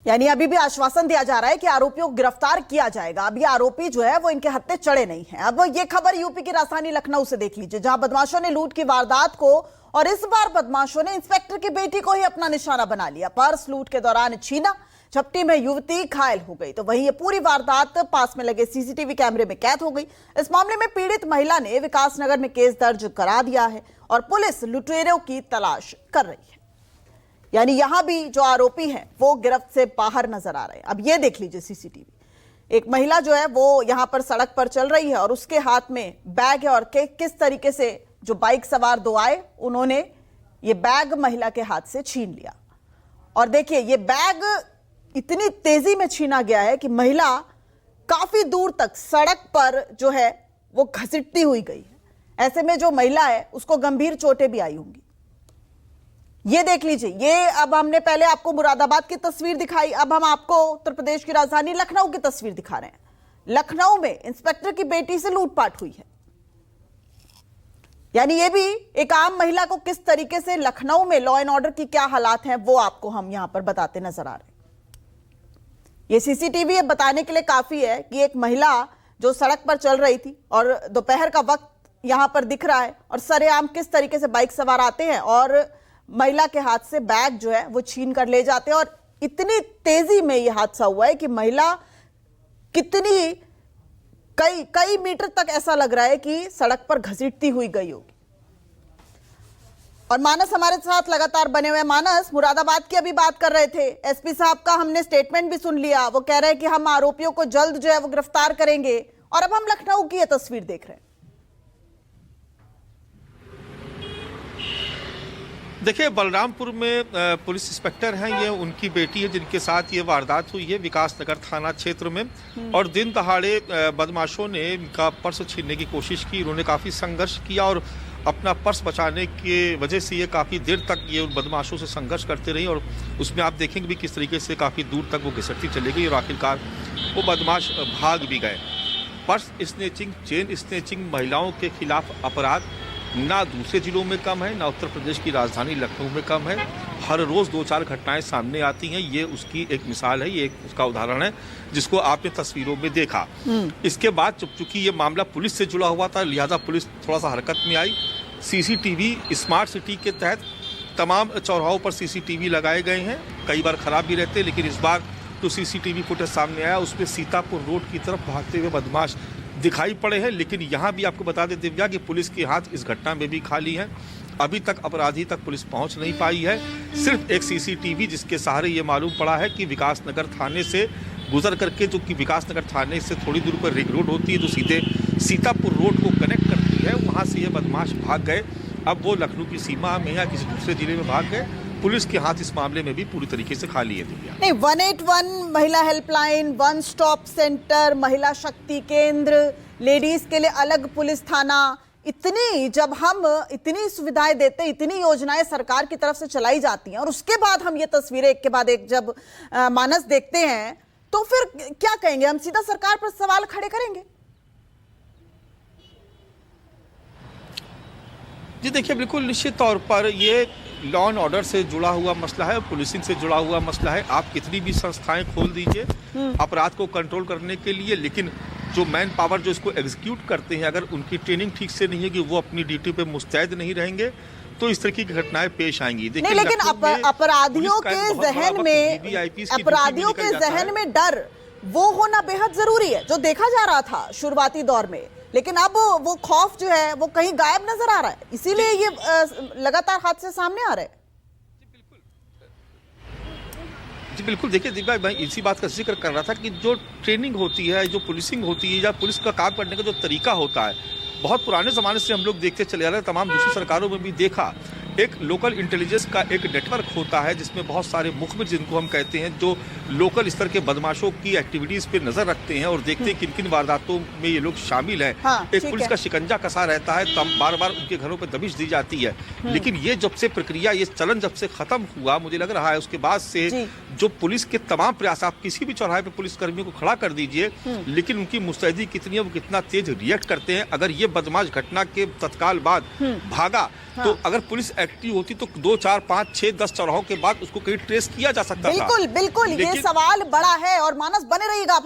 यानी अभी भी आश्वासन दिया जा रहा है कि आरोपियों को गिरफ्तार किया जाएगा। अभी आरोपी जो है वो इनके हत्थे चढ़े नहीं हैं। अब ये खबर यूपी की राजधानी लखनऊ से देख लीजिए, जहां बदमाशों ने लूट की वारदात को, और इस बार बदमाशों ने इंस्पेक्टर की बेटी को ही अपना निशाना बना लिया। पर्स लूट के दौरान छीना, झपटी में युवती घायल हो गई। तो वहीं ये पूरी वारदात पास में लगे सीसीटीवी कैमरे में कैद हो गई। इस मामले में पीड़ित महिला ने विकासनगर में केस दर्ज करा दिया है और पुलिस लुटेरों की तलाश कर रही है। यानी यहां भी जो आरोपी हैं वो गिरफ्त से बाहर नजर आ रहे हैं। अब ये देख लीजिए सीसीटीवी, एक महिला जो है वो यहां पर सड़क पर चल रही है और उसके हाथ में बैग है, और किस तरीके से जो बाइक सवार दो आए उन्होंने ये बैग महिला के हाथ से छीन लिया। और देखिए ये बैग इतनी तेजी में छीना गया है कि महिला काफी दूर तक सड़क पर जो है वो घसीटती हुई गई है। ऐसे में जो महिला है उसको गंभीर चोटें भी आई होंगी। ये देख लीजिए, ये अब हमने पहले आपको मुरादाबाद की तस्वीर दिखाई, अब हम आपको उत्तर प्रदेश की राजधानी लखनऊ की तस्वीर दिखा रहे हैं। लखनऊ में इंस्पेक्टर की बेटी से लूटपाट हुई है। यानी ये भी एक आम महिला को किस तरीके से लखनऊ में लॉ एंड ऑर्डर की क्या हालात हैं वो आपको हम यहां पर बताते नजर आ रहे हैं। ये सीसीटीवी बताने के लिए काफी है कि एक महिला जो सड़क पर चल रही थी और दोपहर का वक्त यहां पर दिख रहा है, और सरेआम किस तरीके से बाइक सवार आते हैं और महिला के हाथ से बैग जो है वो छीन कर ले जाते हैं। और इतनी तेजी में यह हादसा हुआ है कि महिला कितनी कई मीटर तक ऐसा लग रहा है कि सड़क पर घसीटती हुई गई होगी। और मानस हमारे साथ लगातार बने हुए। मानस, मुरादाबाद की अभी बात कर रहे थे, एसपी साहब का हमने स्टेटमेंट भी सुन लिया, वो कह रहे हैं कि हम आरोपियों को जल्द जो है वो गिरफ्तार करेंगे, और अब हम लखनऊ की यह तस्वीर देख रहे हैं। देखिए, बलरामपुर में पुलिस इंस्पेक्टर हैं, ये उनकी बेटी है जिनके साथ ये वारदात हुई है विकासनगर थाना क्षेत्र में। और दिन दहाड़े बदमाशों ने इनका पर्स छीनने की कोशिश की। उन्होंने काफ़ी संघर्ष किया और अपना पर्स बचाने की वजह से ये काफ़ी देर तक ये उन बदमाशों से संघर्ष करते रही, और उसमें आप देखेंगे भी किस तरीके से काफ़ी दूर तक वो घिसटती चली गई और आखिरकार वो बदमाश भाग भी गए। पर्स स्नेचिंग, चेन स्नेचिंग महिलाओं के खिलाफ अपराध ना दूसरे जिलों में कम है, ना उत्तर प्रदेश की राजधानी लखनऊ में कम है। हर रोज़ 2-4 घटनाएं सामने आती हैं। ये उसकी एक मिसाल है, ये एक उसका उदाहरण है जिसको आपने तस्वीरों में देखा। इसके बाद चूंकि ये मामला पुलिस से जुड़ा हुआ था, लिहाजा पुलिस थोड़ा सा हरकत में आई। सीसीटीवी स्मार्ट सिटी के तहत तमाम चौराहों पर सीसीटीवी लगाए गए हैं। कई बार खराब भी रहते हैं, लेकिन इस बार जो सीसीटीवी फुटेज सामने आया उसमें सीतापुर रोड की तरफ भागते हुए बदमाश दिखाई पड़े हैं। लेकिन यहाँ भी आपको बता दें दिव्या कि पुलिस के हाथ इस घटना में भी खाली हैं। अभी तक अपराधी तक पुलिस पहुँच नहीं पाई है। सिर्फ एक सीसीटीवी जिसके सहारे ये मालूम पड़ा है कि विकासनगर थाने से गुजर करके, जो कि विकासनगर थाने से थोड़ी दूर पर रिंग रोड होती है जो सीधे सीतापुर रोड को कनेक्ट करती है, वहाँ से ये बदमाश भाग गए। अब वो लखनऊ की सीमा में या किसी दूसरे जिले में भाग गए। पुलिस के हाथ इस मामले में भी पूरी तरीके से खाली है। नहीं, 181 महिला हेल्पलाइन, वन स्टॉप सेंटर, महिला शक्ति केंद्र, लेडीज के लिए अलग पुलिस थाना, इतनी जब हम इतनी सुविधाएं देते, इतनी योजनाएं सरकार की तरफ से चलाई जाती हैं, और उसके बाद हम ये तस्वीरें एक के बाद एक जब मानस देखते हैं, तो फिर क्या कहेंगे? हम सीधा सरकार पर सवाल खड़े करेंगे। जी देखिए, बिल्कुल निश्चित तौर पर ये लॉ एंड ऑर्डर से जुड़ा हुआ मसला है, पुलिसिंग से जुड़ा हुआ मसला है। आप कितनी भी संस्थाएं खोल दीजिए अपराध को कंट्रोल करने के लिए, लेकिन जो मैन पावर जो इसको एग्जीक्यूट करते हैं, अगर उनकी ट्रेनिंग ठीक से नहीं है कि वो अपनी ड्यूटी पे मुस्तैद नहीं रहेंगे, तो इस तरह की घटनाएं पेश आएंगी। नहीं, लेकिन अपराधियों के जहन में डर वो होना बेहद जरूरी है, जो देखा जा रहा था शुरुआती दौर में। लेकिन अब वो खौफ जो है वो कहीं गायब नजर आ रहा है, इसीलिए ये लगातार हादसे सामने आ रहे हैं। जी बिल्कुल, देखिए दिव्या, मैं इसी बात का जिक्र कर रहा था कि जो ट्रेनिंग होती है, जो पुलिसिंग होती है, या पुलिस का काम करने का जो तरीका होता है, बहुत पुराने ज़माने से हम लोग देखते चले आ रहे हैं। तमाम दूसरी सरकारों में भी देखा, एक लोकल इंटेलिजेंस का एक नेटवर्क होता है जिसमें बहुत सारे मुखबिर, जिनको हम कहते हैं, जो लोकल स्तर के बदमाशों की एक्टिविटीज़ पे नज़र रखते हैं और देखते हैं किन किन वारदातों में ये लोग शामिल हैं। हाँ, एक पुलिस का शिकंजा कसा रहता है, तब बार बार उनके घरों पर दबिश दी जाती है। लेकिन ये जब से प्रक्रिया, ये चलन जब से ख़त्म हुआ, मुझे लग रहा है उसके बाद से जो पुलिस के तमाम प्रयास, आप किसी भी चौराहे पे पुलिस कर्मियों को खड़ा कर दीजिए, लेकिन उनकी मुस्तैदी कितनी है, वो कितना तेज रिएक्ट करते हैं। अगर ये बदमाश घटना के तत्काल बाद भागा तो अगर पुलिस एक्टिव होती तो 2, 4, 5, 6, 10 चौराहों के बाद उसको कहीं ट्रेस किया जा सकता था। बिल्कुल बिल्कुल, ये सवाल बड़ा है और मानस बने रहिएगा आप हमारे